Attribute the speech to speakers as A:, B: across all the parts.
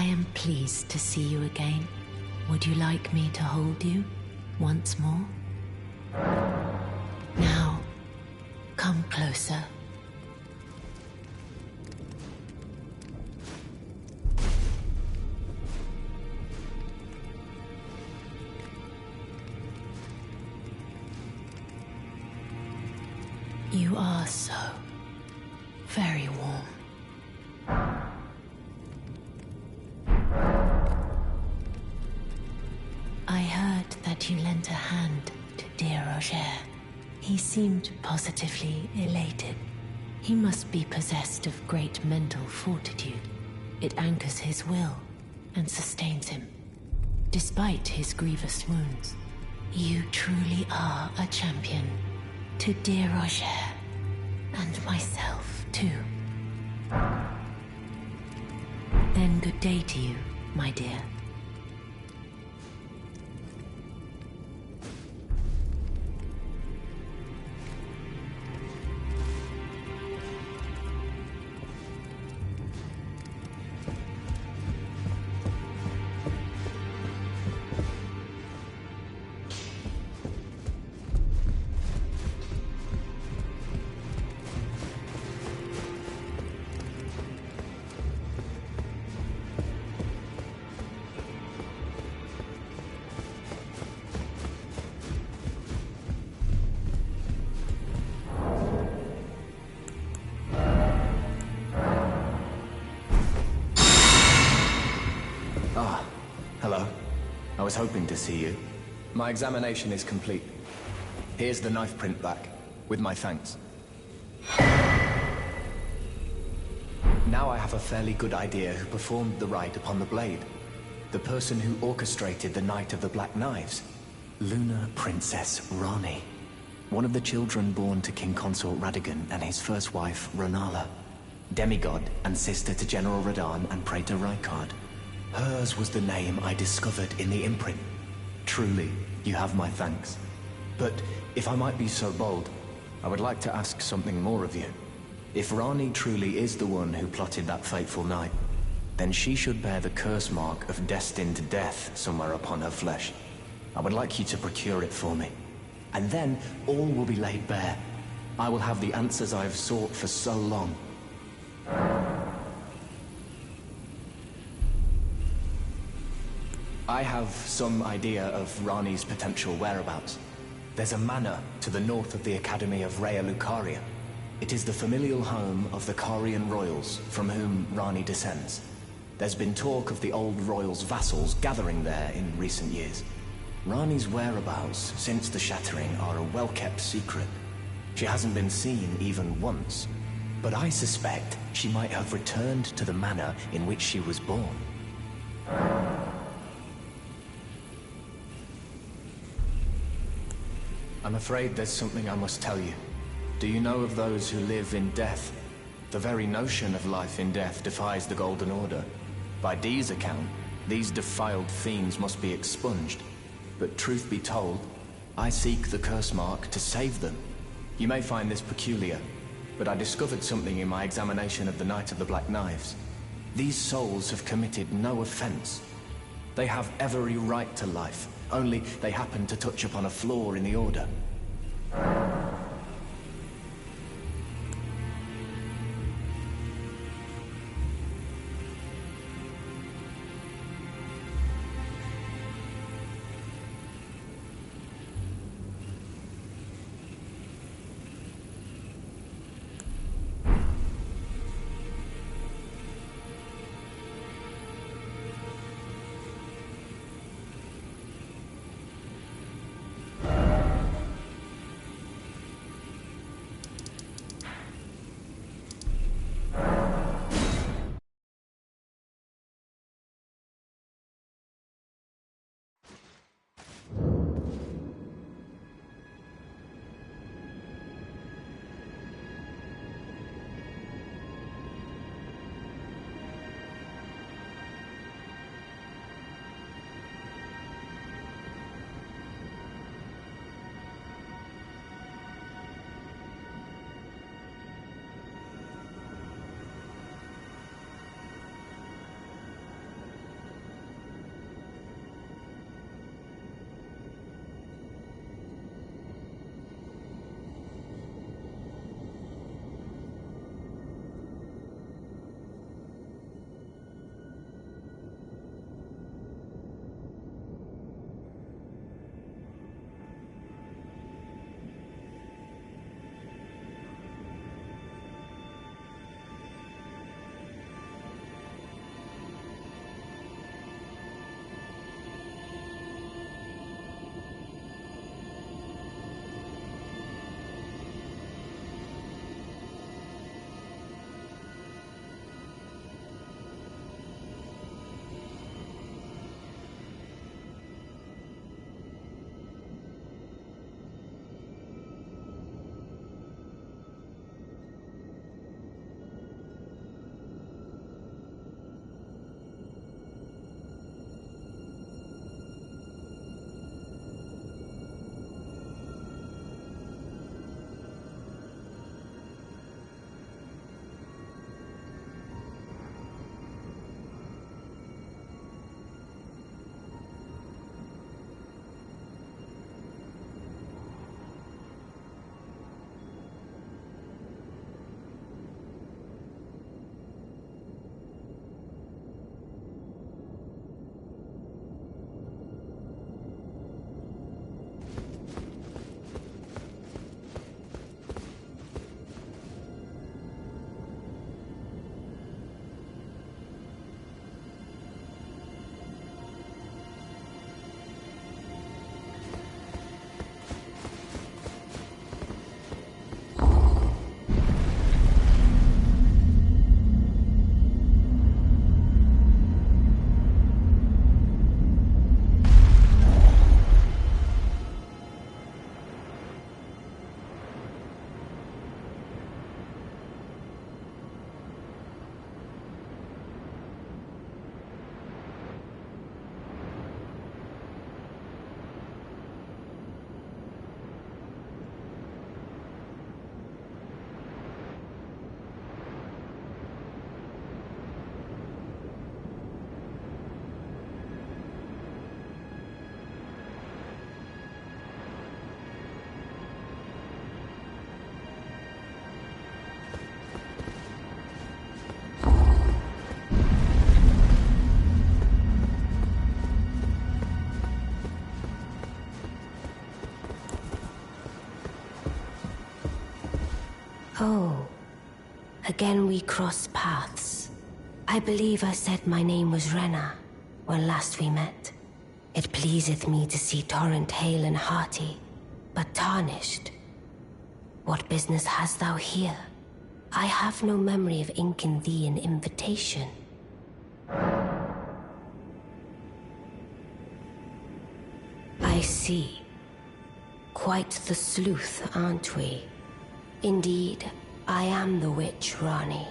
A: I am pleased to see you again. Would you like me to hold you once more? Now, come closer. You are so very warm. I heard that you lent a hand to dear Roger. He seemed positively elated. He must be possessed of great mental fortitude. It anchors his will and sustains him, despite his grievous wounds. You truly are a champion. To dear Roger, and myself, too. Then good day to you, my dear.
B: Hello. I was hoping to see you. My examination is complete. Here's the knife print back, with my thanks. Now I have a fairly good idea who performed the rite upon the blade. The person who orchestrated the Night of the Black Knives. Lunar Princess Rani. One of the children born to King Consort Radagon and his first wife, Renala. Demigod and sister to General Radahn and Praetor Rykard. Hers was the name I discovered in the imprint. Truly, you have my thanks. But if I might be so bold, I would like to ask something more of you. If Rani truly is the one who plotted that fateful night, then she should bear the curse mark of destined death somewhere upon her flesh. I would like you to procure it for me. And then all will be laid bare. I will have the answers I have sought for so long. I have some idea of Rani's potential whereabouts. There's a manor to the north of the Academy of Rhea Lucaria. It is the familial home of the Carian royals, from whom Rani descends. There's been talk of the old royals' vassals gathering there in recent years. Rani's whereabouts since the shattering are a well-kept secret. She hasn't been seen even once. But I suspect she might have returned to the manor in which she was born. I'm afraid there's something I must tell you. Do you know of those who live in death? The very notion of life in death defies the Golden Order. By Dee's account, these defiled fiends must be expunged. But truth be told, I seek the curse mark to save them. You may find this peculiar, but I discovered something in my examination of the Night of the Black Knives. These souls have committed no offense. They have every right to life, only they happen to touch upon a flaw in the Order.
A: Oh, again we cross paths. I believe I said my name was Rena when last we met. It pleaseth me to see Torrent hale and hearty, but tarnished. What business hast thou here? I have no memory of inking thee an invitation. I see. Quite the sleuth, aren't we? Indeed, I am the witch Rani.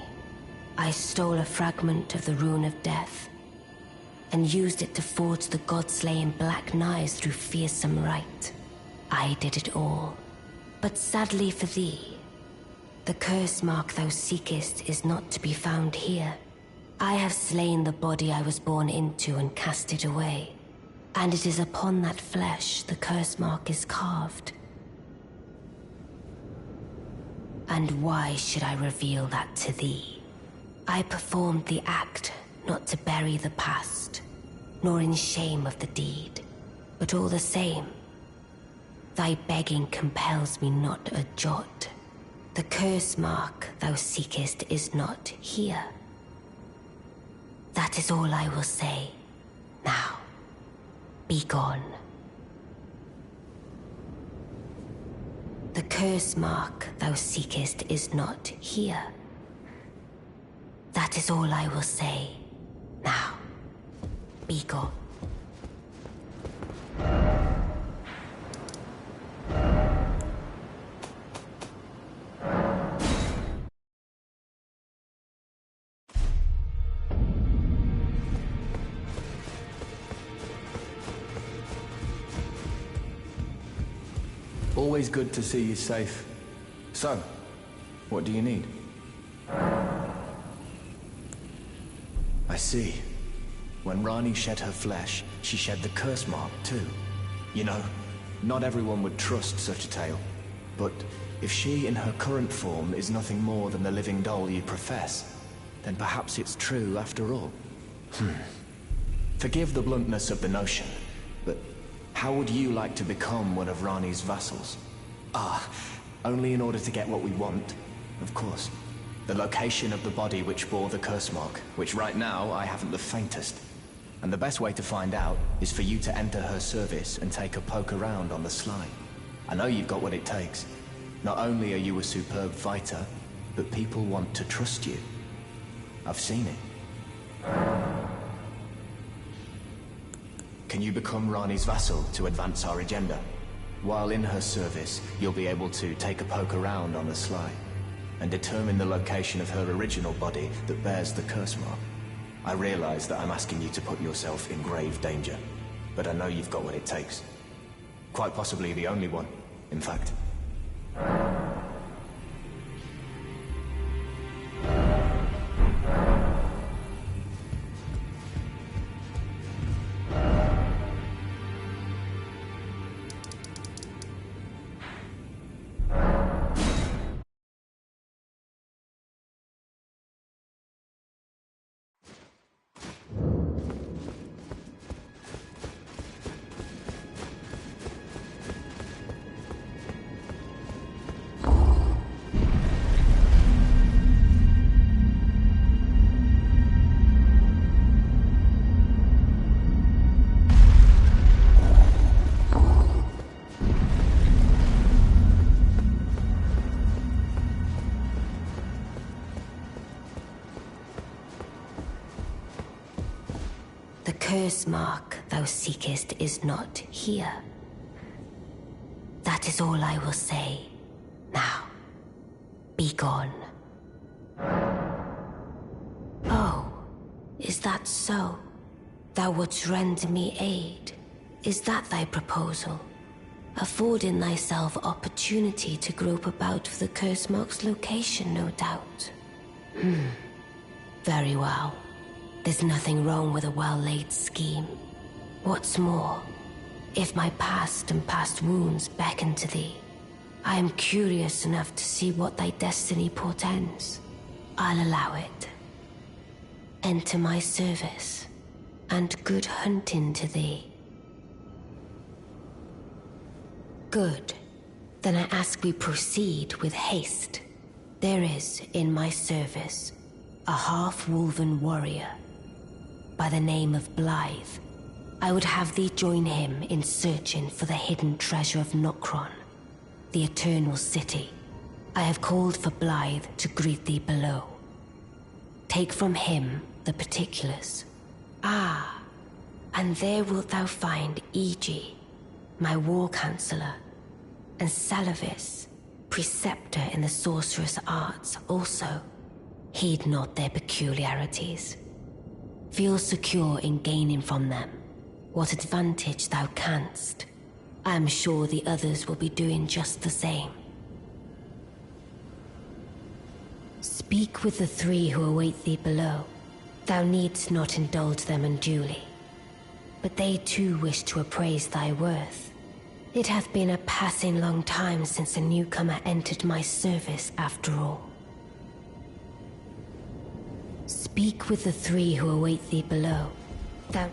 A: I stole a fragment of the Rune of Death and used it to forge the god-slaying black knives through fearsome rite. I did it all. But sadly for thee, the curse mark thou seekest is not to be found here. I have slain the body I was born into and cast it away, and it is upon that flesh the curse mark is carved. And why should I reveal that to thee? I performed the act not to bury the past, nor in shame of the deed, but all the same, thy begging compels me not a jot. The curse mark thou seekest is not here. That is all I will say. Now, be gone. The curse mark thou seekest is not here. That is all I will say. Now, be gone.
B: Always good to see you safe. So, what do you need? I see. When Rani shed her flesh, she shed the curse mark too. You know, not everyone would trust such a tale. But if she in her current form is nothing more than the living doll you profess, then perhaps it's true after all. Forgive the bluntness of the notion, but how would you like to become one of Rani's vassals? Only in order to get what we want, of course. The location of the body which bore the curse mark, which right now I haven't the faintest. And the best way to find out is for you to enter her service and take a poke around on the sly. I know you've got what it takes. Not only are you a superb fighter, but people want to trust you. I've seen it. Can you become Rani's vassal to advance our agenda? While in her service, you'll be able to take a poke around on the sly and determine the location of her original body that bears the curse mark. I realize that I'm asking you to put yourself in grave danger, but I know you've got what it takes. Quite possibly the only one, in fact.
A: The curse mark thou seekest is not here. That is all I will say. Now, be gone. Oh, is that so? Thou wouldst render me aid. Is that thy proposal? Affording thyself opportunity to grope about for the curse mark's location, no doubt. Very well. There's nothing wrong with a well-laid scheme. What's more, if my past and past wounds beckon to thee, I am curious enough to see what thy destiny portends. I'll allow it. Enter my service, and good hunting to thee. Good. Then I ask we proceed with haste. There is, in my service, a half-wolven warrior by the name of Blythe. I would have thee join him in searching for the hidden treasure of Nokron, the Eternal City. I have called for Blythe to greet thee below. Take from him the particulars. Ah, and there wilt thou find Iji, my war counselor, and Salavis, preceptor in the sorcerous arts also. Heed not their peculiarities. Feel secure in gaining from them what advantage thou canst. I am sure the others will be doing just the same. Speak with the three who await thee below. Thou needst not indulge them unduly, but they too wish to appraise thy worth. It hath been a passing long time since a newcomer entered my service, after all. Speak with the three who await thee below. Thou...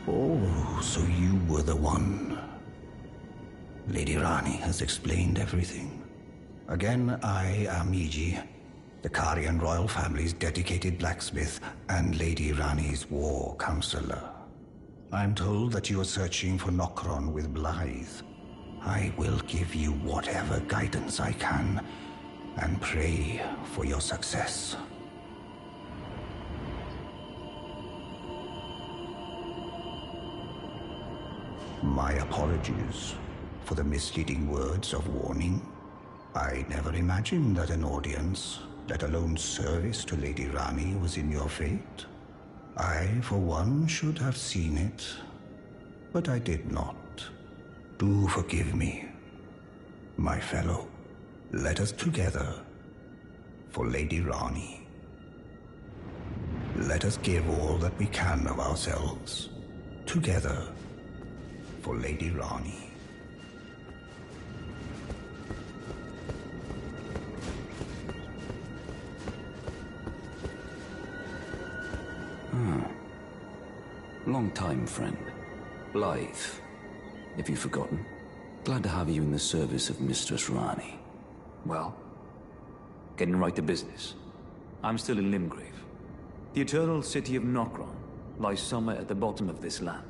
C: Oh, so you were the one. Lady Rani has explained everything. Again, I am Iji, the Karian royal family's dedicated blacksmith and Lady Rani's war counselor. I'm told that you are searching for Nokron with Blythe. I will give you whatever guidance I can, and pray for your success. My apologies for the misleading words of warning. I never imagined that an audience, let alone service to Lady Rani, was in your fate. I, for one, should have seen it, but I did not. Do forgive me, my fellow. Let us together for Lady Rani. Let us give all that we can of ourselves, together for Lady Rani.
D: Long time, friend. Blythe. If you've forgotten, glad to have you in the service of Mistress Rani. Well, getting right to business. I'm still in Limgrave. The eternal city of Nokron lies somewhere at the bottom of this land.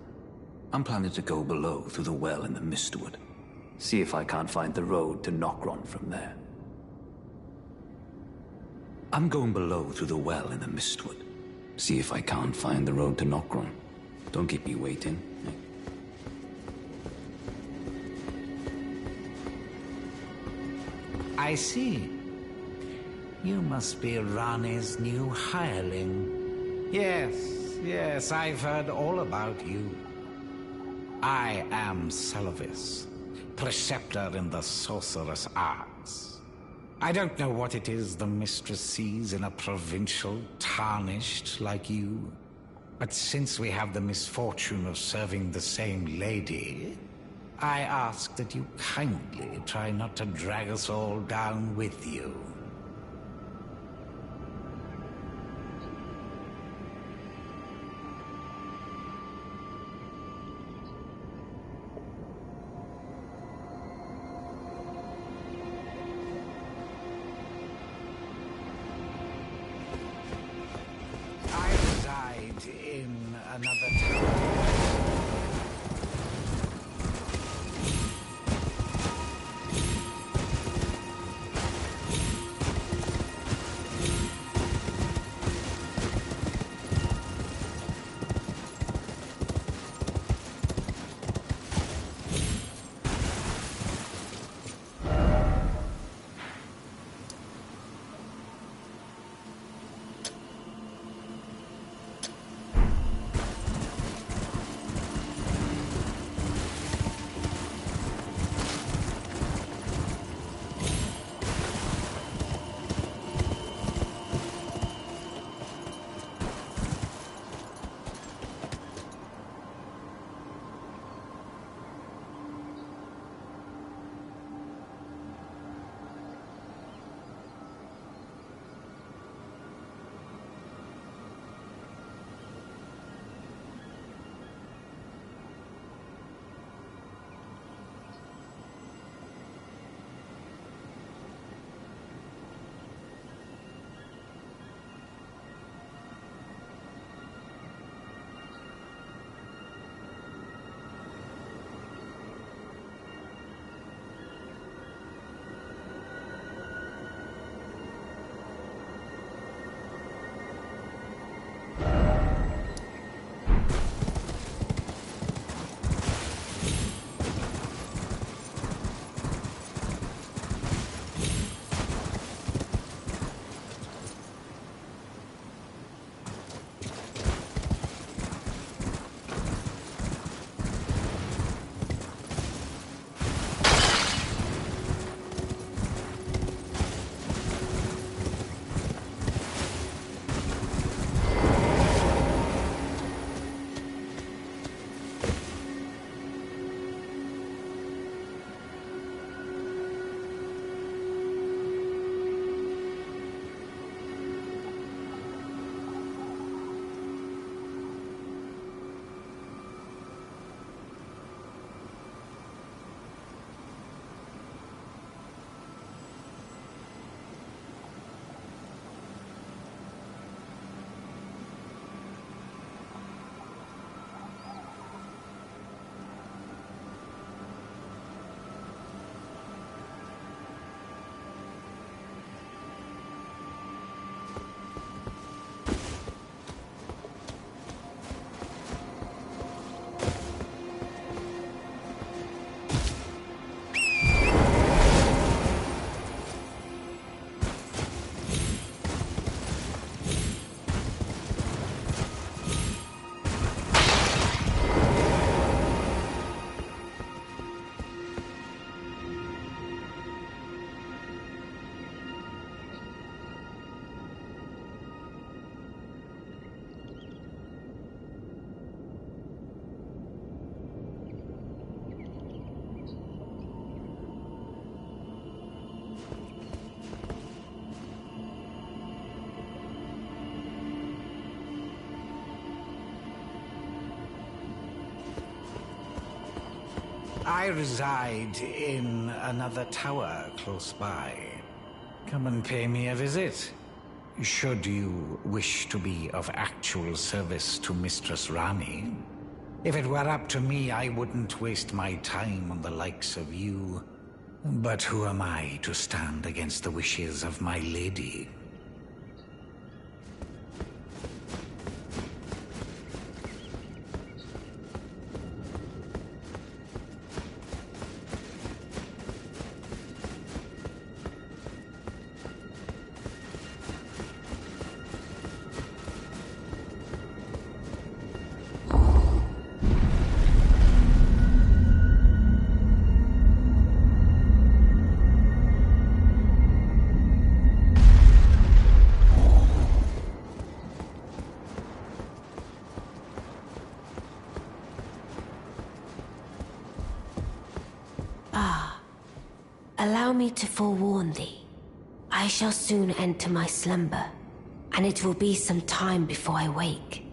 D: I'm planning to go below through the well in the Mistwood. See if I can't find the road to Nokron from there. I'm going below through the well in the Mistwood. See if I can't find the road to Nokron. Don't keep me waiting.
E: I see. You must be Rani's new hireling. Yes, I've heard all about you. I am Salavis, preceptor in the sorcerous arts. I don't know what it is the mistress sees in a provincial tarnished like you, but since we have the misfortune of serving the same lady, I ask that you kindly try not to drag us all down with you. I reside in another town. I reside in another tower close by. Come and pay me a visit. Should you wish to be of actual service to Mistress Rani. If it were up to me, I wouldn't waste my time on the likes of you. But who am I to stand against the wishes of my lady?
A: Allow me to forewarn thee. I shall soon enter my slumber, and it will be some time before I wake.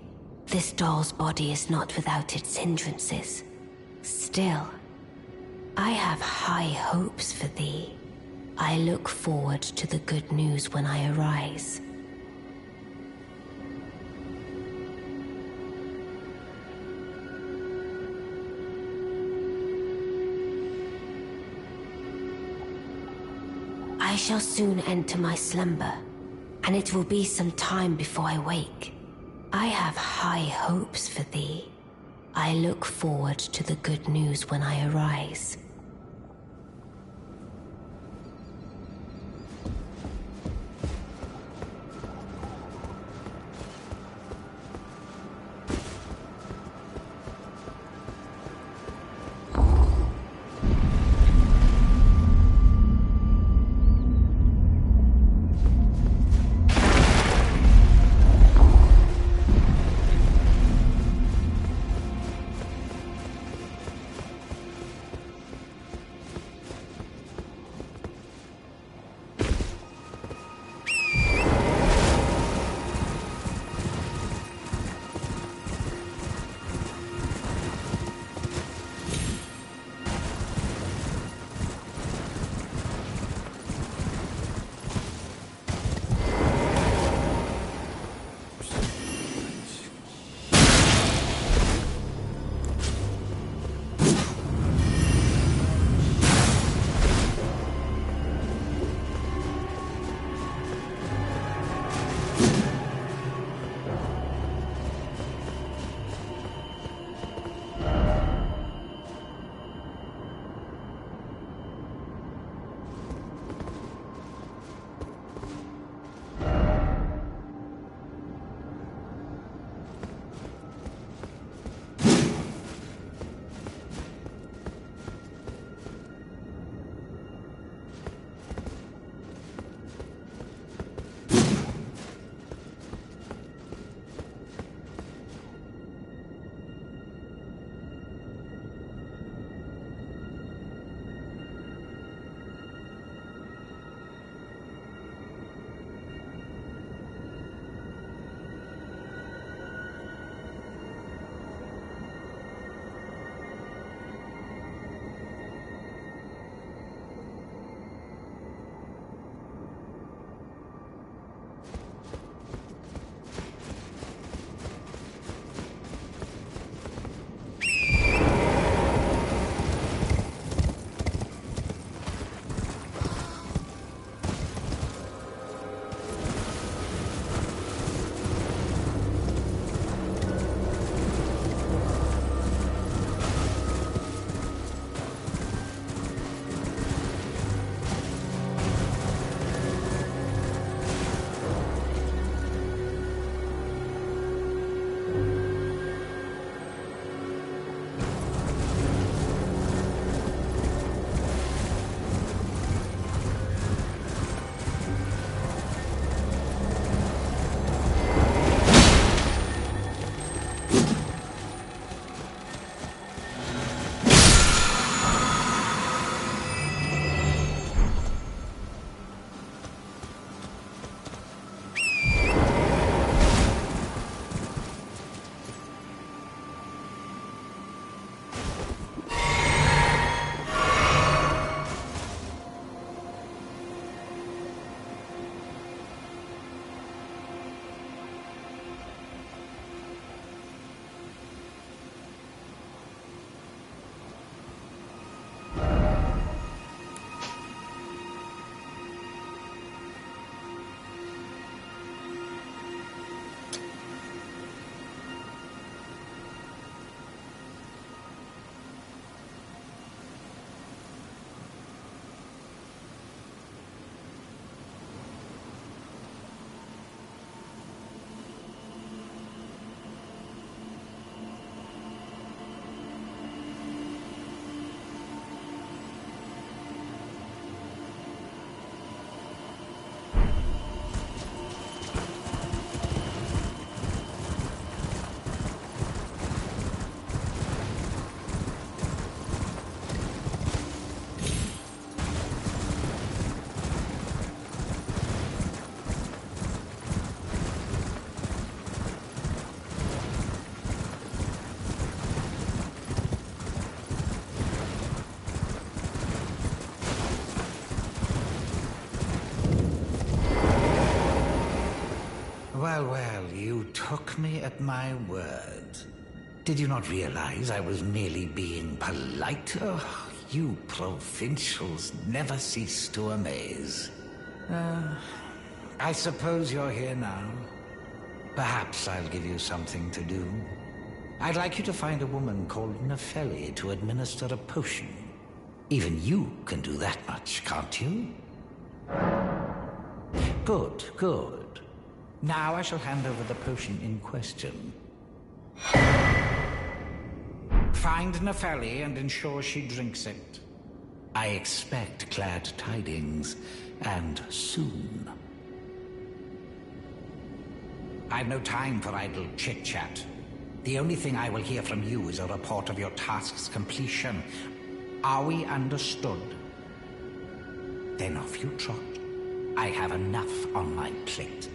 A: This doll's body is not without its hindrances. Still, I have high hopes for thee. I look forward to the good news when I arise. I shall soon enter my slumber, and it will be some time before I wake. I have high hopes for thee. I look forward to the good news when I arise.
E: Well, well, you took me at my word. Did you not realize I was merely being polite? Oh, you provincials never cease to amaze. I suppose you're here now. Perhaps I'll give you something to do. I'd like you to find a woman called Nefeli to administer a potion. Even you can do that much, can't you? Good, good. Now I shall hand over the potion in question. Find Nefeli and ensure she drinks it. I expect glad tidings, and soon. I've no time for idle chit-chat. The only thing I will hear from you is a report of your task's completion. Are we understood? Then off you trot. I have enough on my plate.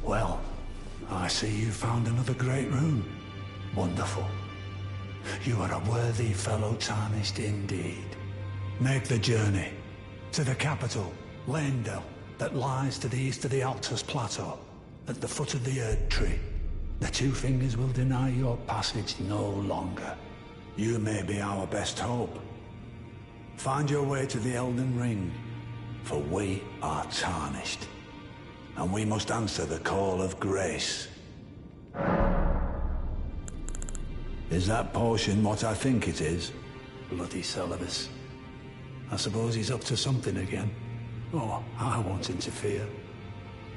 F: Well, I see you found another great rune. Wonderful. You are a worthy fellow Tarnished indeed. Make the journey to the capital, Leyndell, that lies to the east of the Altus Plateau, at the foot of the Erd Tree. The Two Fingers will deny your passage no longer. You may be our best hope. Find your way to the Elden Ring, for we are Tarnished, and we must answer the call of grace. Is that potion what I think it is? Bloody Celibus. I suppose he's up to something again. Oh, I won't interfere.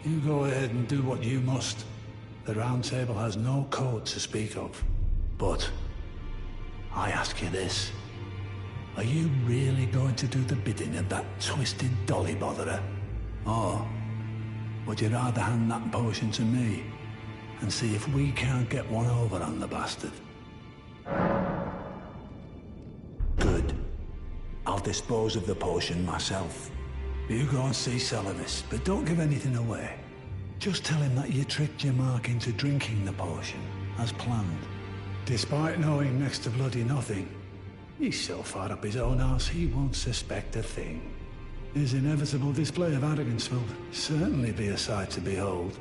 F: You go ahead and do what you must. The Round Table has no code to speak of. But I ask you this. Are you really going to do the bidding of that twisted dolly botherer? Or would you rather hand that potion to me and see if we can't get one over on the bastard? Good. I'll dispose of the potion myself. You go and see Celibus, but don't give anything away. Just tell him that you tricked your mark into drinking the potion, as planned. Despite knowing next to bloody nothing, he's so far up his own arse he won't suspect a thing. His inevitable display of arrogance will certainly be a sight to behold.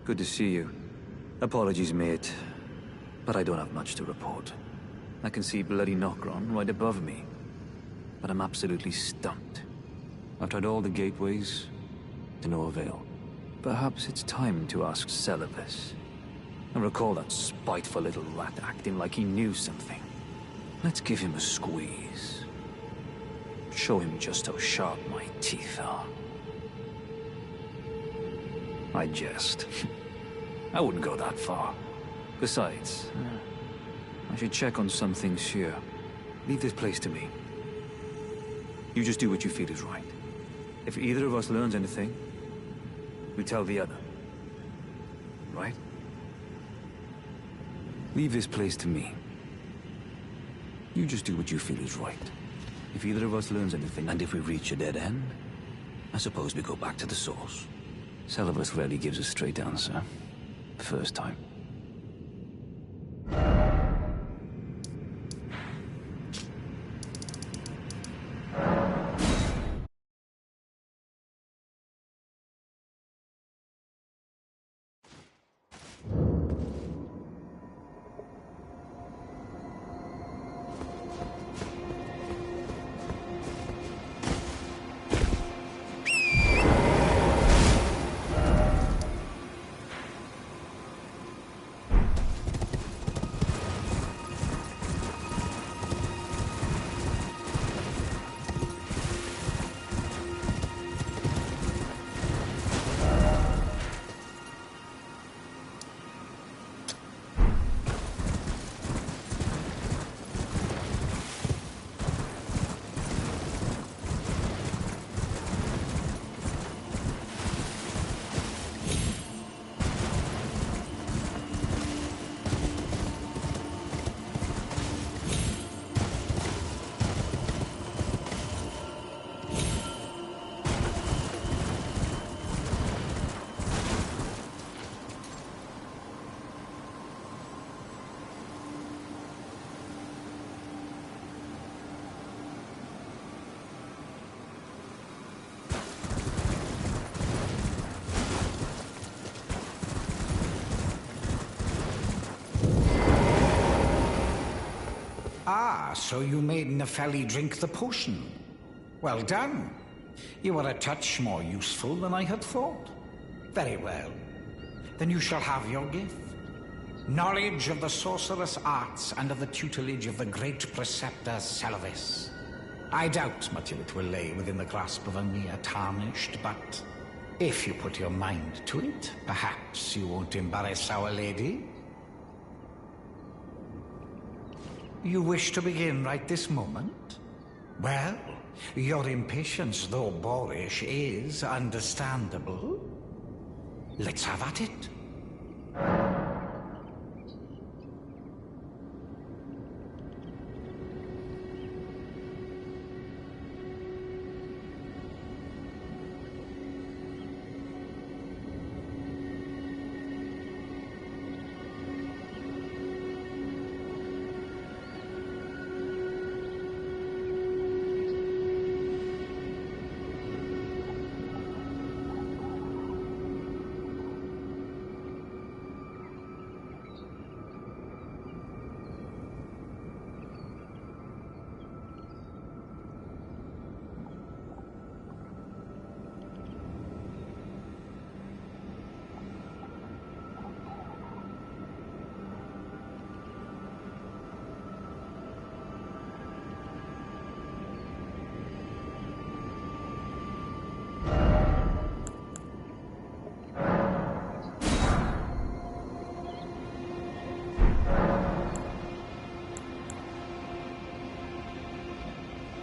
D: Good to see you. Apologies, mate, but I don't have much to report. I can see bloody Nokron right above me, but I'm absolutely stumped. I've tried all the gateways, to no avail. Perhaps it's time to ask Celibus. I recall that spiteful little rat acting like he knew something. Let's give him a squeeze. Show him just how sharp my teeth are. I jest. I wouldn't go that far. Besides, I should check on some things here. Leave this place to me. You just do what you feel is right. If either of us learns anything, we tell the other. Right? Leave this place to me. You just do what you feel is right. If either of us learns anything, and if we reach a dead end, I suppose we go back to the source. Celibus rarely gives a straight answer. First time.
E: Ah, so you made Nepheli drink the potion. Well done. You were a touch more useful than I had thought. Very well. Then you shall have your gift. Knowledge of the sorcerous arts and of the tutelage of the great preceptor Selvis. I doubt much of it will lay within the grasp of a mere tarnished, but if you put your mind to it, perhaps you won't embarrass our lady. You wish to begin right this moment? Well, your impatience, though boorish, is understandable. Let's have at it.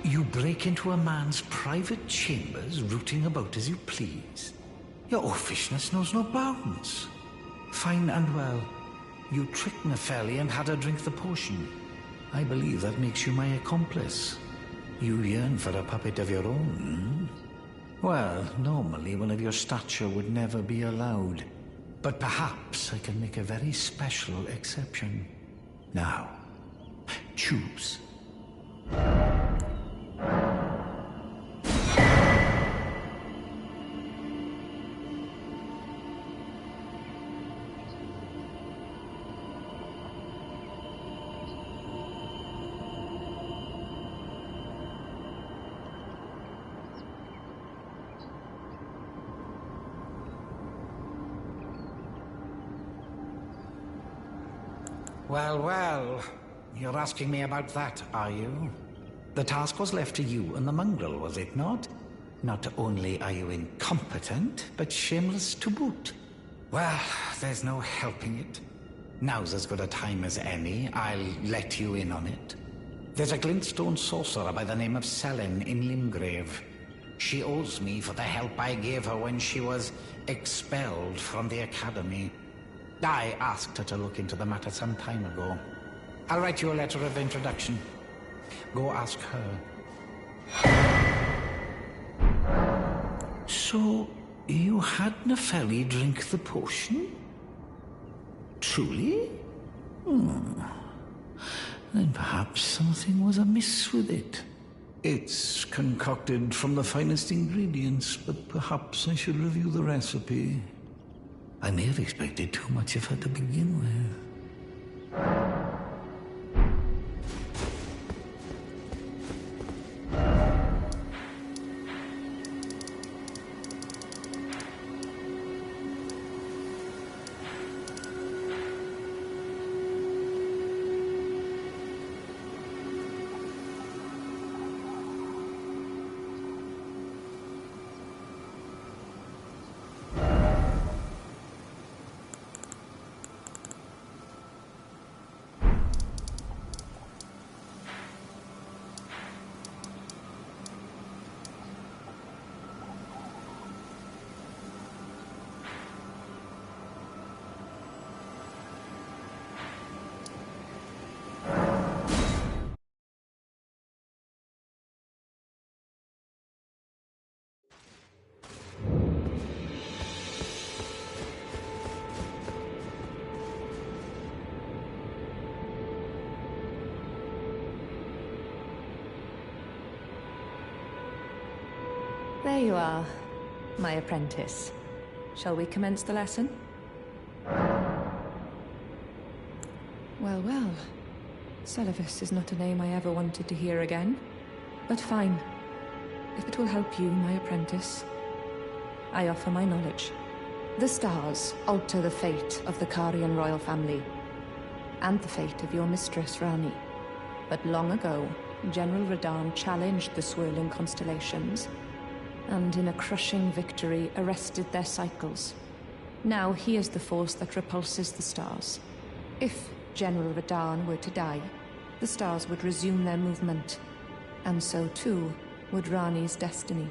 E: You break into a man's private chambers, rooting about as you please. Your oafishness knows no bounds. Fine and well. You tricked Nepheli and had her drink the potion. I believe that makes you my accomplice. You yearn for a puppet of your own, hmm? Well, normally one of your stature would never be allowed. But perhaps I can make a very special exception. Now, choose. Well, well. You're asking me about that, are you? The task was left to you and the mongrel, was it not? Not only are you incompetent, but shameless to boot. Well, there's no helping it. Now's as good a time as any. I'll let you in on it. There's a glintstone sorcerer by the name of Selin in Limgrave. She owes me for the help I gave her when she was expelled from the academy. I asked her to look into the matter some time ago. I'll write you a letter of introduction. Go ask her. So, you had Nepheli drink the potion? Truly? Then perhaps something was amiss with it. It's concocted from the finest ingredients, but perhaps I should review the recipe. I may have expected too much of her to begin with.
G: There you are, my apprentice. Shall we commence the lesson? Well, well. Celevis is not a name I ever wanted to hear again. But fine. If it will help you, my apprentice, I offer my knowledge. The stars alter the fate of the Karian royal family, and the fate of your mistress, Rani. But long ago, General Radahn challenged the swirling constellations, and in a crushing victory arrested their cycles. Now he is the force that repulses the stars. If General Radahn were to die, the stars would resume their movement, and so too would Rani's destiny.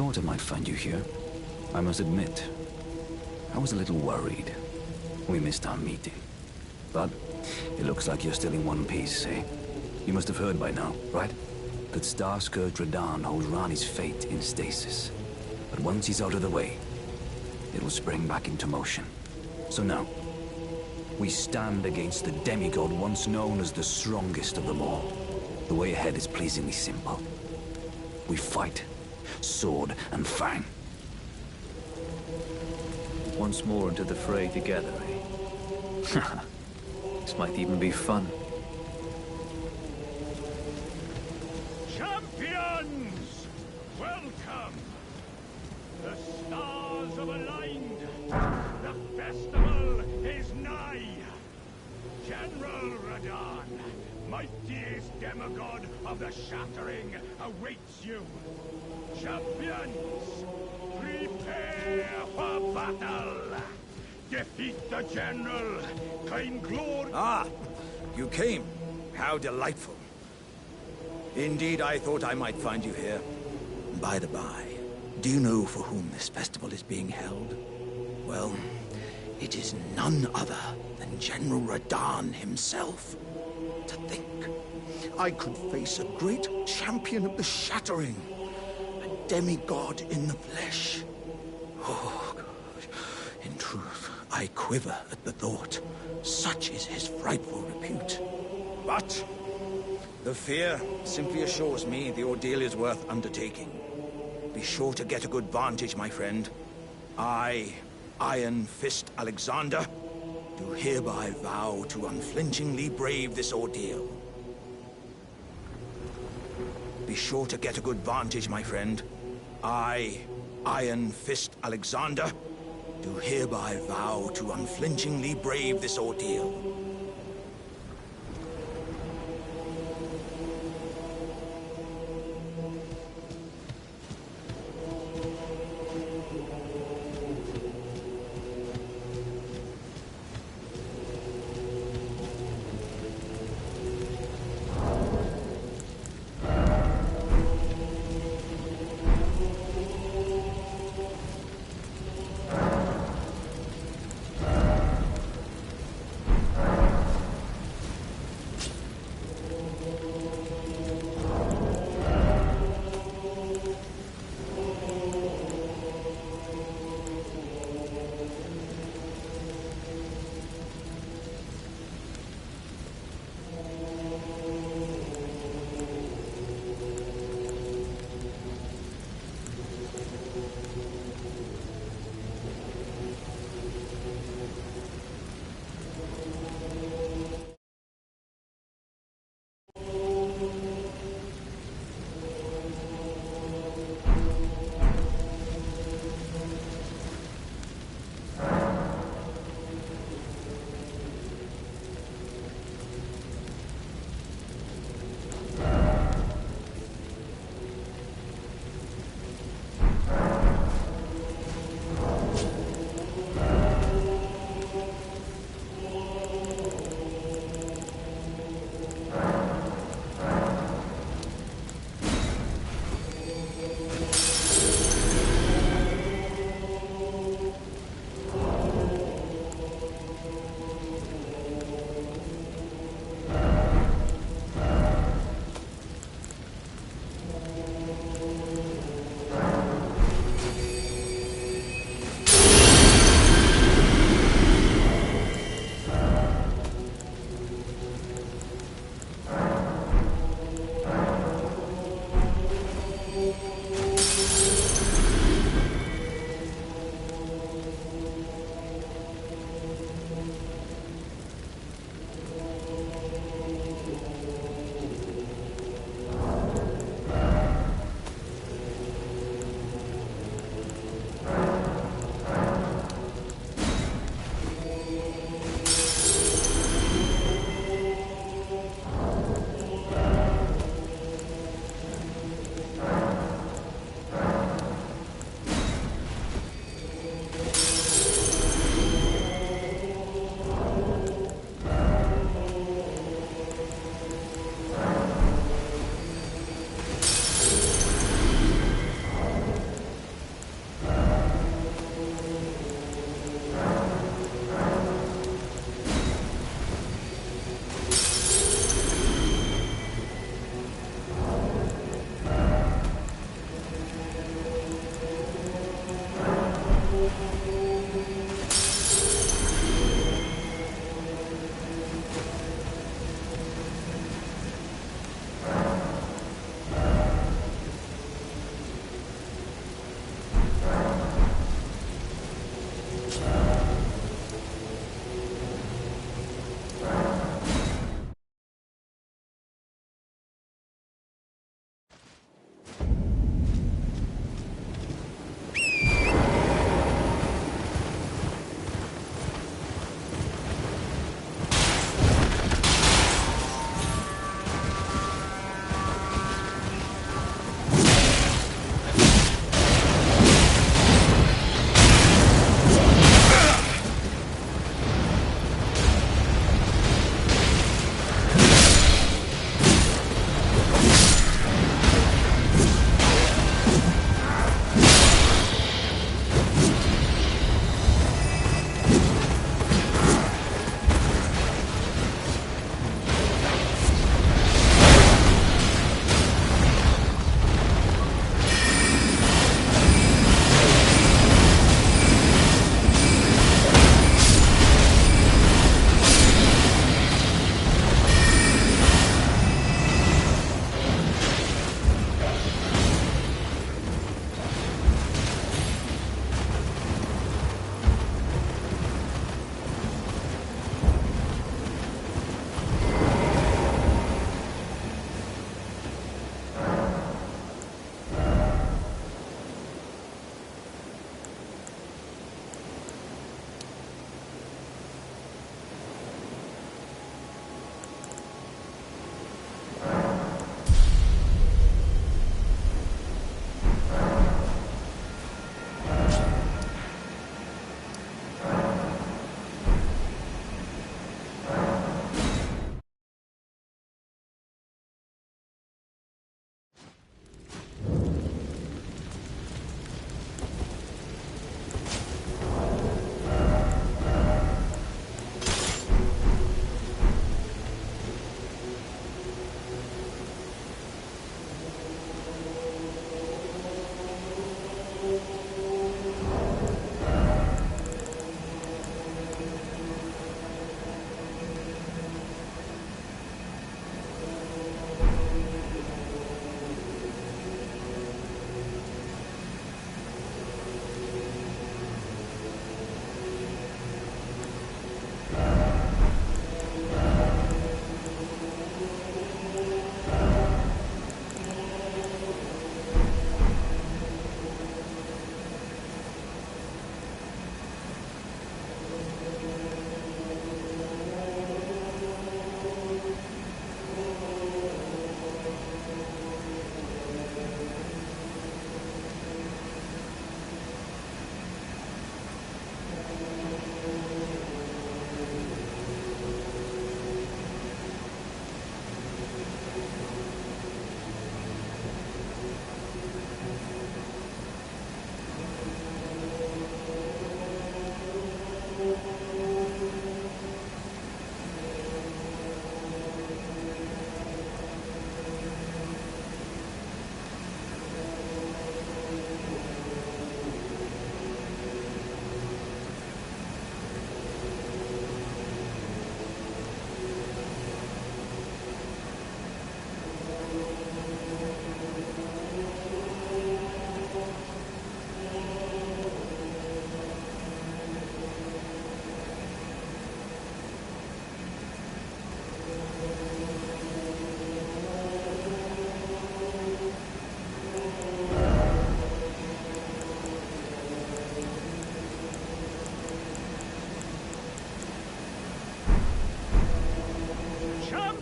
D: thought I might find you here. I must admit, I was a little worried. We missed our meeting. But it looks like you're still in one piece, eh? You must have heard by now, right? That Starscourge Radahn holds Rani's fate in stasis. But once he's out of the way, it will spring back into motion. So now, we stand against the demigod once known as the strongest of them all. The way ahead is pleasingly simple. We fight, sword and fang.
H: Once more into the fray together, eh? This might even be fun.
I: Champions! Welcome! The stars have aligned. The festival is nigh. General Radahn, mightiest demigod of the Shattering, awaits you. Champions, prepare for battle. Defeat the General, claim glory.
J: Ah, you came. How delightful. Indeed, I thought I might find you here. By the by, do you know for whom this festival is being held? Well, it is none other than General Radahn himself. To think, I could face a great champion of the Shattering, a demigod in the flesh. Oh, God. In truth, I quiver at the thought. Such is his frightful repute. But the fear simply assures me the ordeal is worth undertaking. Be sure to get a good vantage, my friend. I, Iron Fist Alexander, do hereby vow to unflinchingly brave this ordeal. Be sure to get a good vantage, my friend. I, Iron Fist Alexander, do hereby vow to unflinchingly brave this ordeal.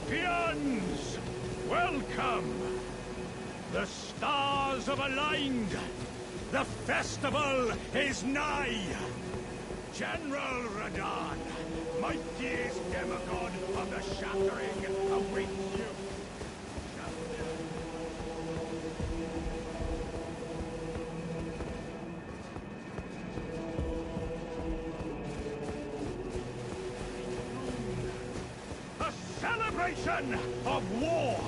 I: Champions! Welcome! The stars have aligned! The festival is nigh! General Radahn, mightiest demigod of the Shattering, awaits you! Celebration of war!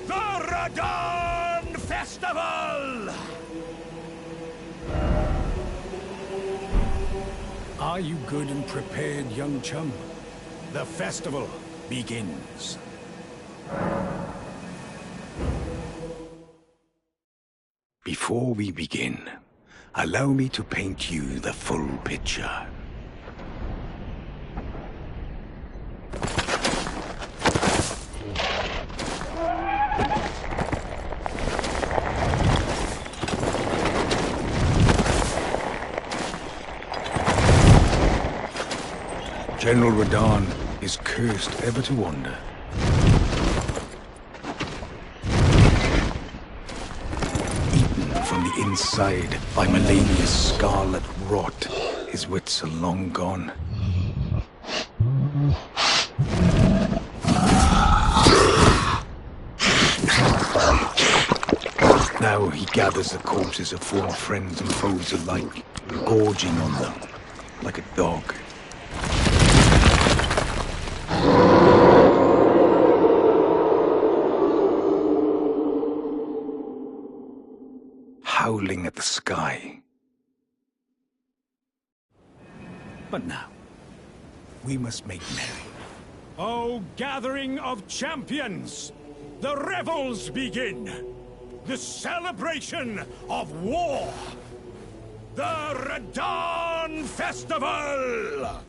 I: The Radahn Festival!
K: Are you good and prepared, young chum? The festival begins. Before we begin, allow me to paint you the full picture. General Radahn is cursed ever to wander. Eaten from the inside by Melania's scarlet rot, his wits are long gone. Now he gathers the corpses of former friends and foes alike, gorging on them like a dog. Howling at the sky. But now, we must make merry.
I: O gathering of champions! The revels begin! The celebration of war! The Radahn Festival!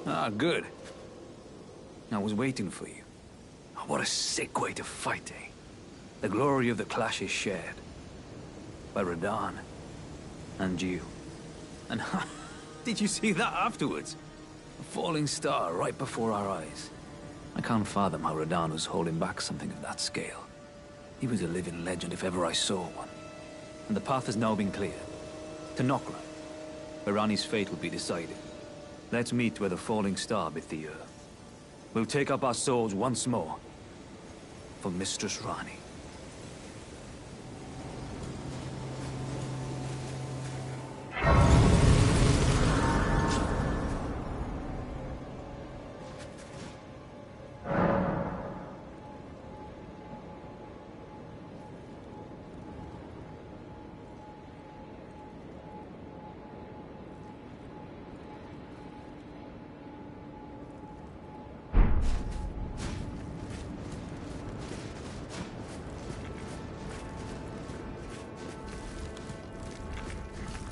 H: Ah, good. I was waiting for you. Oh, what a sick way to fight, eh? The glory of the clash is shared. By Radahn. And you. And did you see that afterwards? A falling star right before our eyes. I can't fathom how Radahn was holding back something of that scale. He was a living legend if ever I saw one. And the path has now been cleared. To Nokra, where Ranni's fate will be decided. Let's meet where the falling star bit the earth. We'll take up our swords once more. For Mistress Ranni.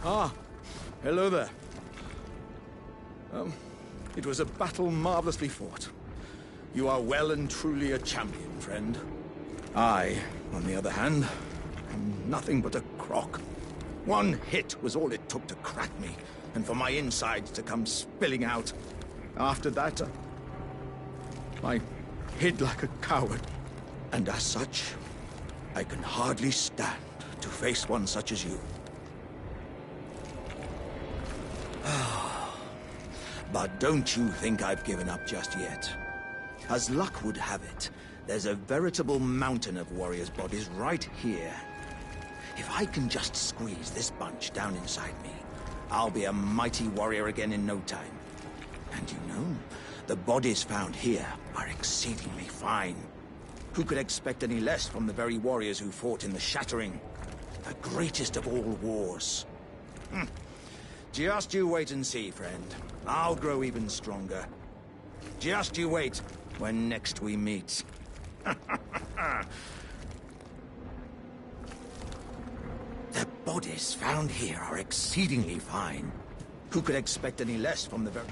J: Ah, hello there. It was a battle marvelously fought. You are well and truly a champion, friend. I, on the other hand, am nothing but a crock. One hit was all it took to crack me, and for my insides to come spilling out. After that, I hid like a coward. And as such, I can hardly stand to face one such as you. But don't you think I've given up just yet. As luck would have it, there's a veritable mountain of warriors' bodies right here. If I can just squeeze this bunch down inside me, I'll be a mighty warrior again in no time. And you know, the bodies found here are exceedingly fine. Who could expect any less from the very warriors who fought in the Shattering? The greatest of all wars. Just you wait and see, friend. I'll grow even stronger. Just you wait when next we meet. The bodies found here are exceedingly fine. Who could expect any less from the very...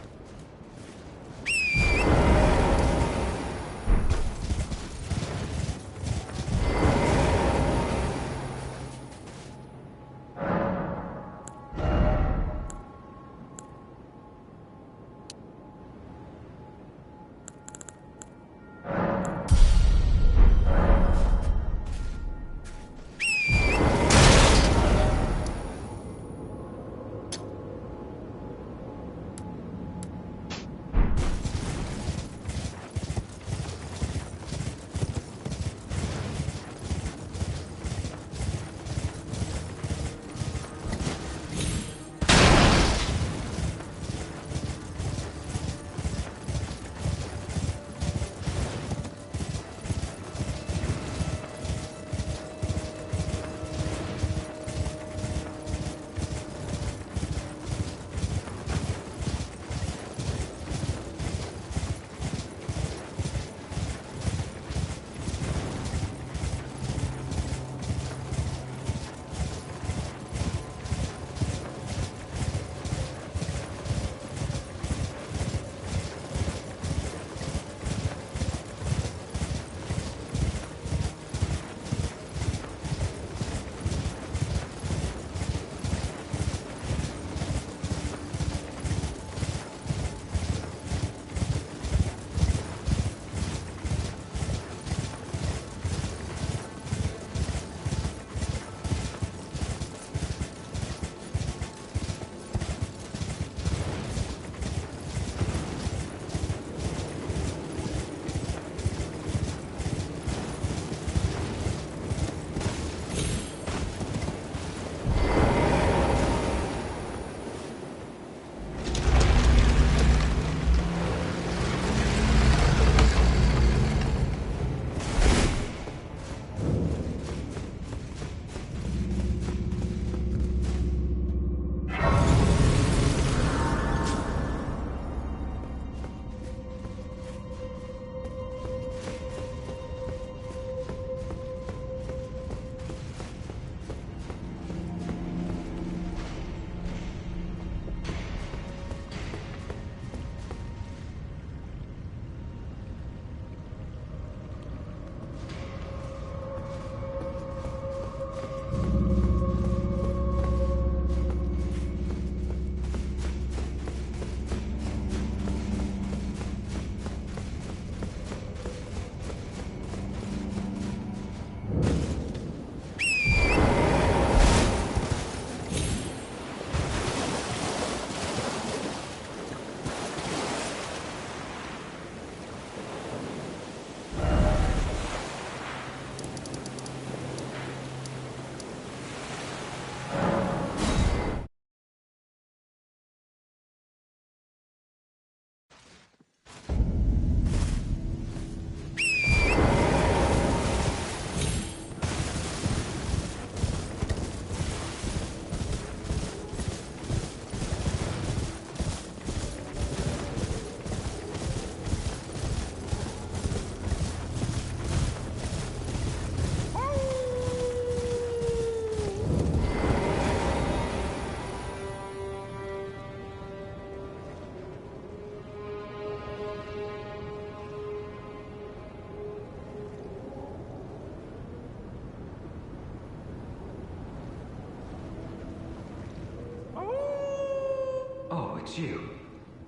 D: you.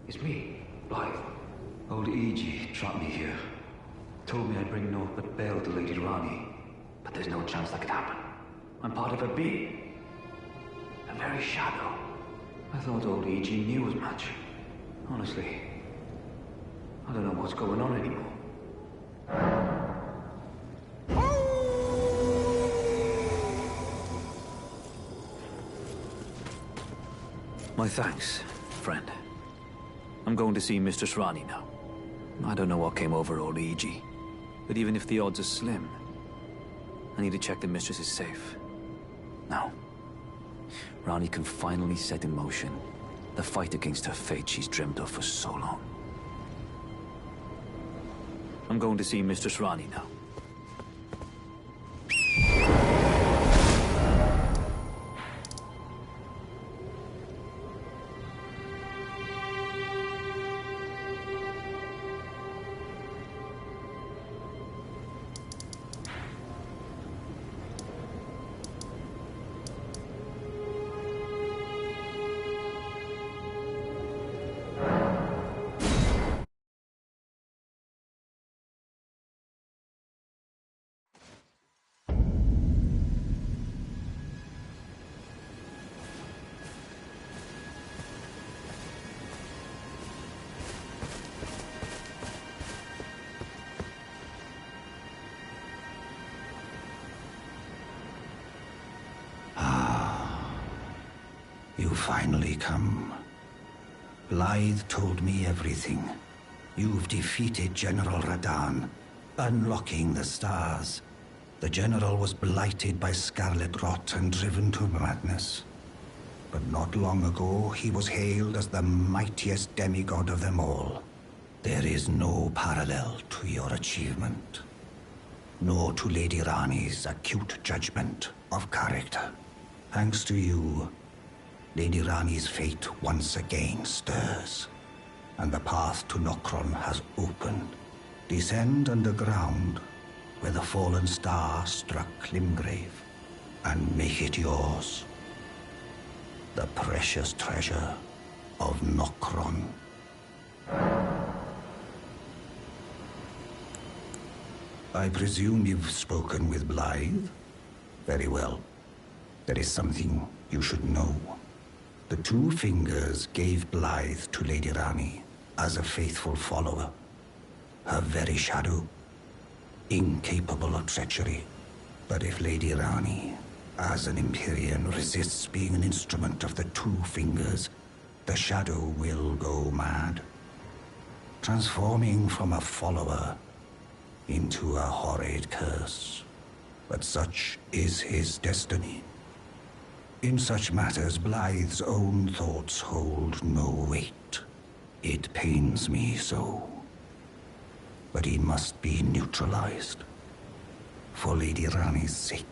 D: It's me, Blythe. Old E.G. trapped me here. Told me I'd bring naught but bale to Lady Rani. But there's no chance that could happen. I'm part of a being. A very shadow. I thought old E.G. knew as much. Honestly, I don't know what's going on anymore. My thanks, friend. I'm going to see Mistress Rani now. I don't know what came over old E.G., but even if the odds are slim, I need to check the Mistress is safe. Now, Rani can finally set in motion the fight against her fate she's dreamt of for so long. I'm going to see Mistress Rani now.
C: You finally come. Blythe told me everything. You've defeated General Radahn, unlocking the stars. The General was blighted by scarlet rot and driven to madness. But not long ago, he was hailed as the mightiest demigod of them all. There is no parallel to your achievement, nor to Lady Rani's acute judgment of character. Thanks to you, Lady Rani's fate once again stirs, and the path to Nokron has opened. Descend underground, where the fallen star struck Limgrave, and make it yours. The precious treasure of Nokron. I presume you've spoken with Blythe? Very well. There is something you should know. The Two Fingers gave Blythe to Lady Rani as a faithful follower. Her very shadow, incapable of treachery. But if Lady Rani, as an Empyrean, resists being an instrument of the Two Fingers, the shadow will go mad, transforming from a follower into a horrid curse. But such is his destiny. In such matters, Blythe's own thoughts hold no weight. It pains me so. But he must be neutralized, for Lady Rani's sake.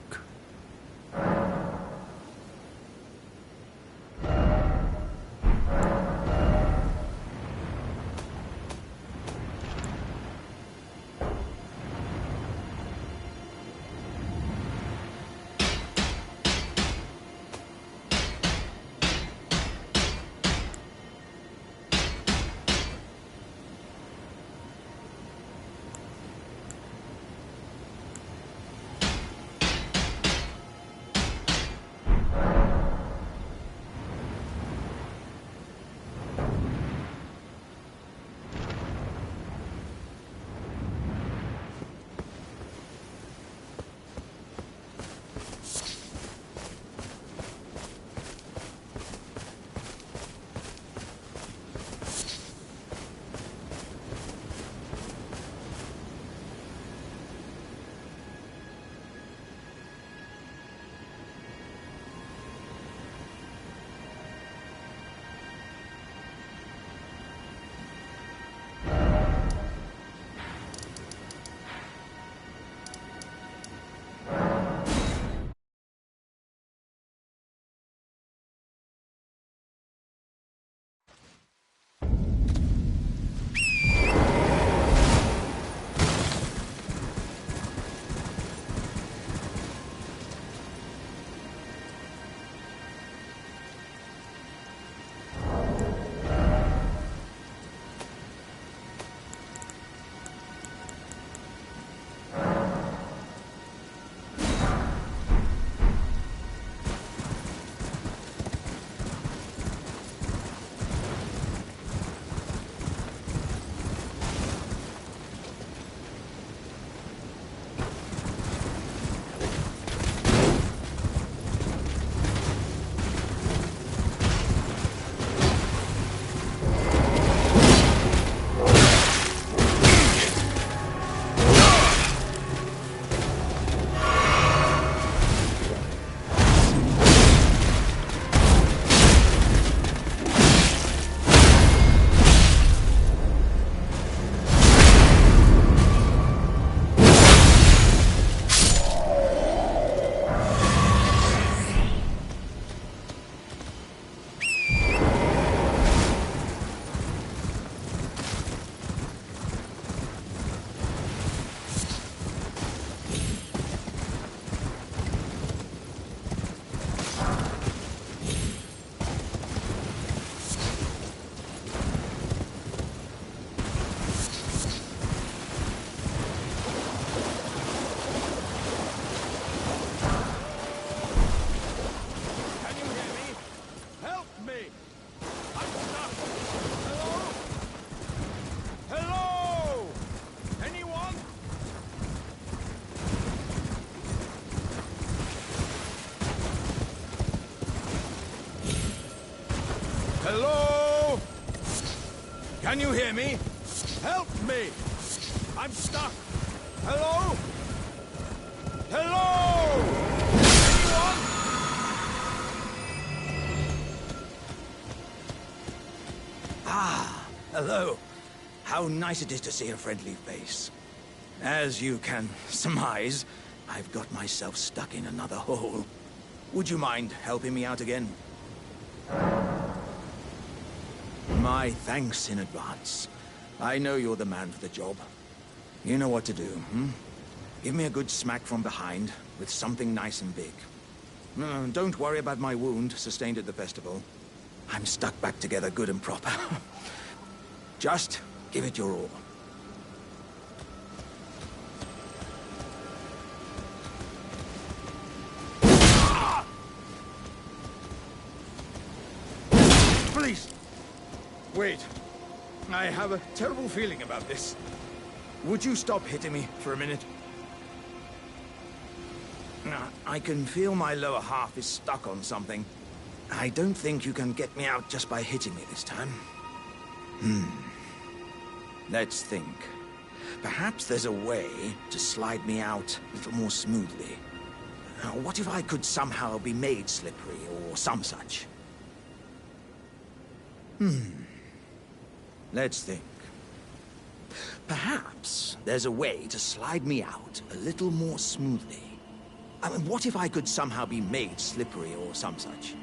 J: Can you hear me? Help me! I'm stuck! Hello? Hello? Anyone? Ah, hello. How nice it is to see a friendly face. As you can surmise, I've got myself stuck in another hole. Would you mind helping me out again? My thanks in advance. I know you're the man for the job. You know what to do, hmm? Give me a good smack from behind with something nice and big. No, don't worry about my wound sustained at the festival. I'm stuck back together good and proper. Just give it your all. Please! Wait. I have a terrible feeling about this. Would you stop hitting me for a minute? I can feel my lower half is stuck on something. I don't think you can get me out just by hitting me this time. Let's think. Perhaps there's a way to slide me out a little more smoothly. What if I could somehow be made slippery or some such? Let's think. Perhaps there's a way to slide me out a little more smoothly. I mean, what if I could somehow be made slippery or some such?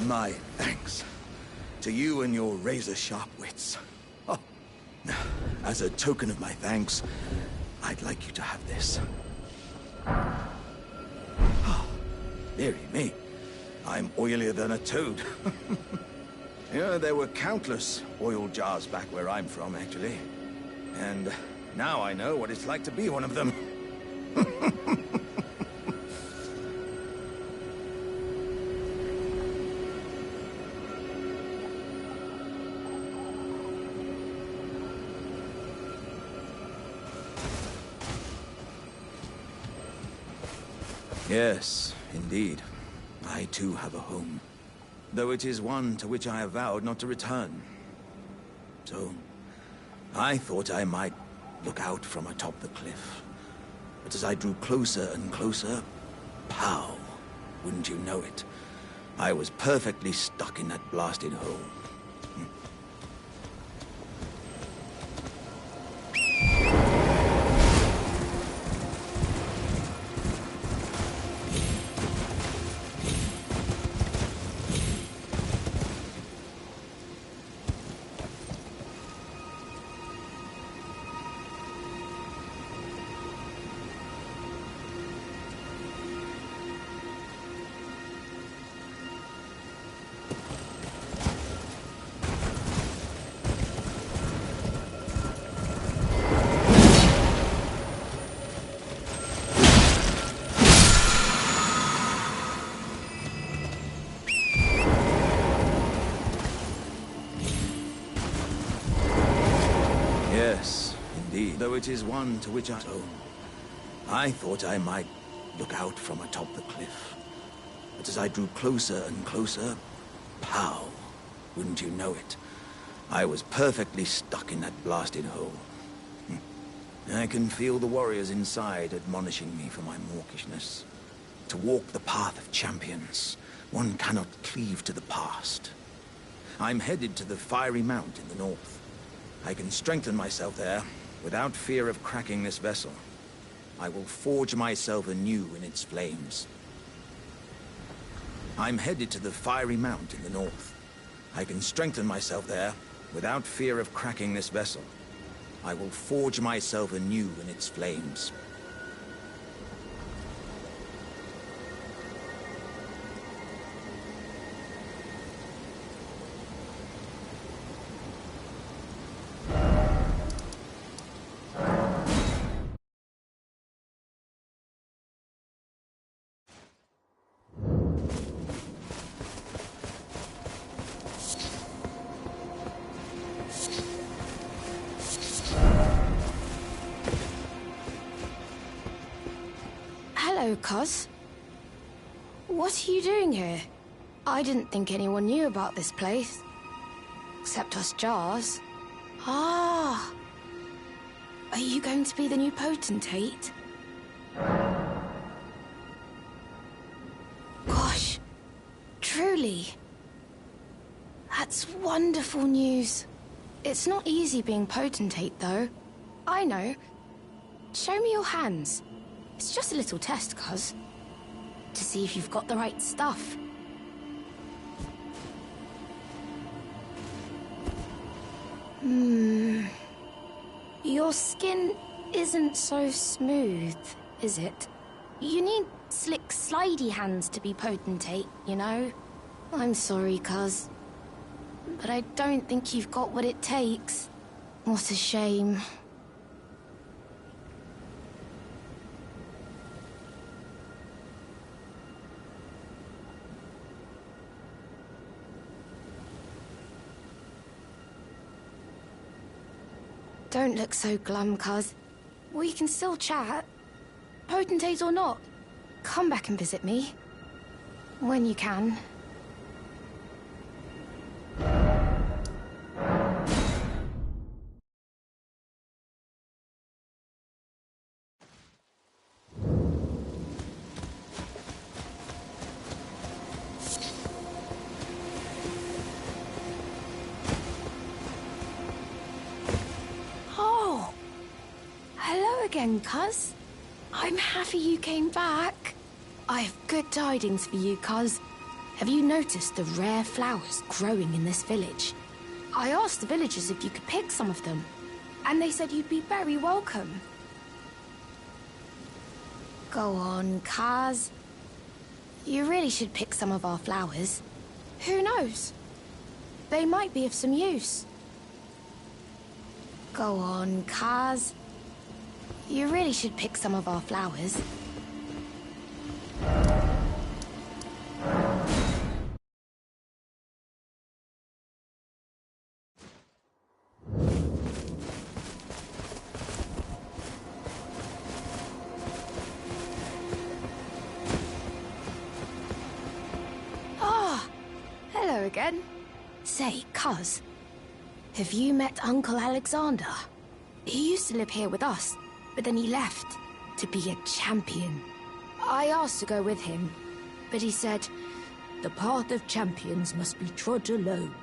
J: My thanks to you and your razor-sharp wits. Oh, as a token of my thanks, I'd like you to have this. Oh, dearie me, I'm oilier than a toad. Yeah, there were countless oil jars back where I'm from, actually. And now I know what it's like to be one of them. Yes, indeed. I too have a home. Though it is one to which I have vowed not to return. So, I thought I might look out from atop the cliff. But as I drew closer and closer, pow! Wouldn't you know it? I was perfectly stuck in that blasted hole. Yes, indeed. Though it is one to which I thought I might look out from atop the cliff. But as I drew closer and closer, pow! Wouldn't you know it? I was perfectly stuck in that blasted hole. I can feel the warriors inside admonishing me for my mawkishness. To walk the path of champions, one cannot cleave to the past. I'm headed to the Fiery Mount in the north. I can strengthen myself there without fear of cracking this vessel. I will forge myself anew in its flames. I'm headed to the Fiery Mount in the north. I can strengthen myself there without fear of cracking this vessel. I will forge myself anew in its flames.
L: Hello, Cos. What are you doing here? I didn't think anyone knew about this place. Except us Jars. Ah! Are you going to be the new potentate? Gosh. Truly. That's wonderful news. It's not easy being potentate, though. I know. Show me your hands. It's just a little test, cuz. To see if you've got the right stuff. Your skin isn't so smooth, is it? You need slick, slidey hands to be potentate, you know? I'm sorry, cuz. But I don't think you've got what it takes. What a shame. Don't look so glum, cuz. We can still chat. Potentate or not, come back and visit me. When you can. Again, cuz. I'm happy you came back. I have good tidings for you, cuz. Have you noticed the rare flowers growing in this village? I asked the villagers if you could pick some of them, and they said you'd be very welcome. Go on, cuz. You really should pick some of our flowers. Who knows? They might be of some use. Go on, cuz. You really should pick some of our flowers. Ah, hello again. Say, cuz, have you met Uncle Alexander? He used to live here with us. But then he left to be a champion. I asked to go with him, but he said, the path of champions must be trod alone.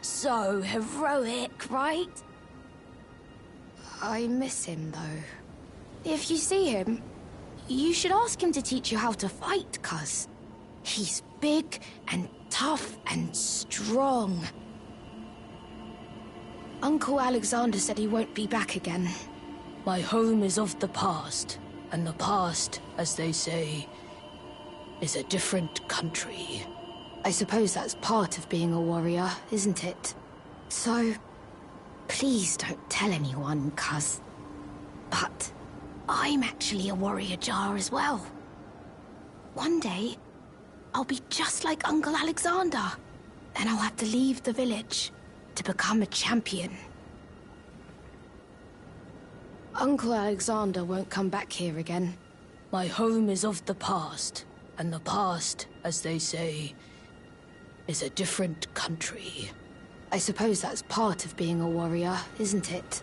L: So heroic, right? I miss him, though. If you see him, you should ask him to teach you how to fight, cuz. He's big and tough and strong. Uncle Alexander said he won't be back again.
M: My home is of the past, and the past, as they say, is a different country.
L: I suppose that's part of being a warrior, isn't it? So, please don't tell anyone, cuz. But I'm actually a warrior jar as well. One day, I'll be just like Uncle Alexander, and I'll have to leave the village to become a champion. Uncle Alexander won't come back here again.
M: My home is of the past, and the past, as they say, is a different country.
L: I suppose that's part of being a warrior, isn't it?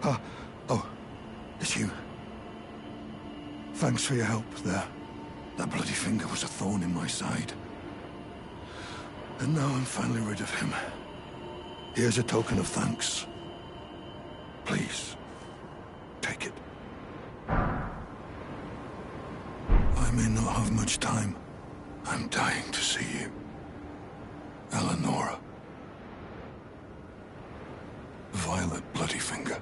F: Oh, it's you. Thanks for your help there. That bloody finger was a thorn in my side. And now I'm finally rid of him. Here's a token of thanks. Please, take it. I may not have much time. I'm dying to see you. Eleonora. Violet Bloodyfinger.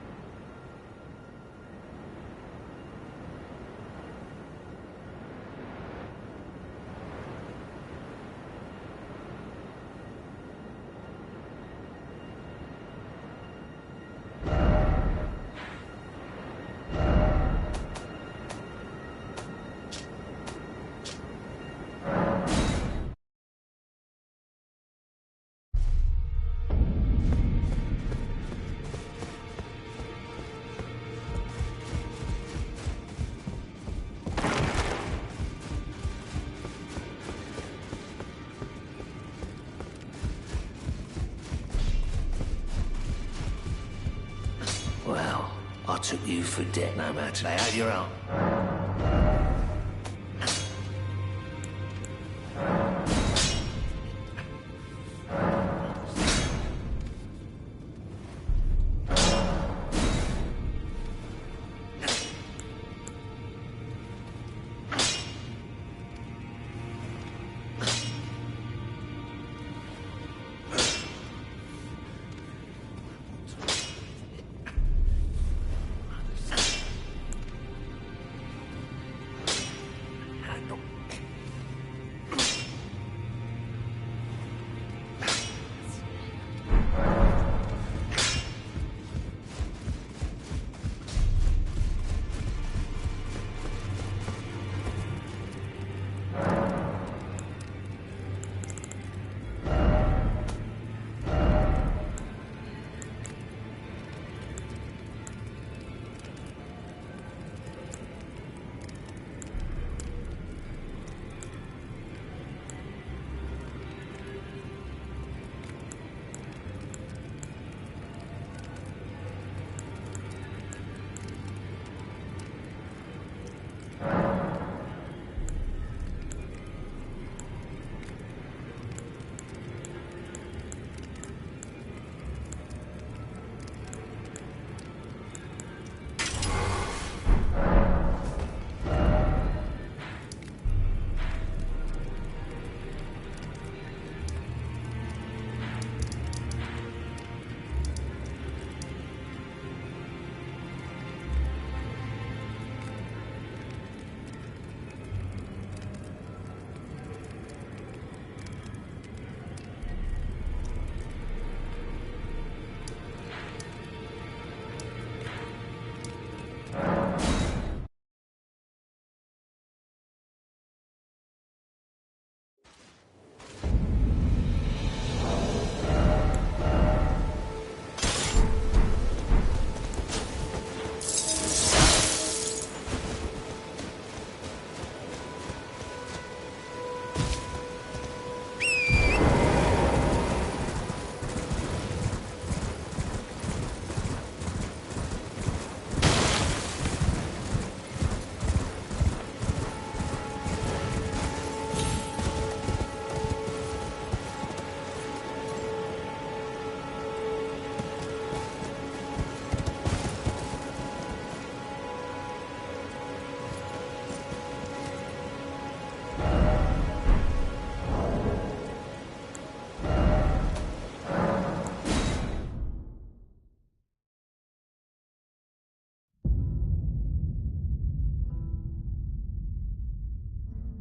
N: Well, I took you for dead no matter. They had your own.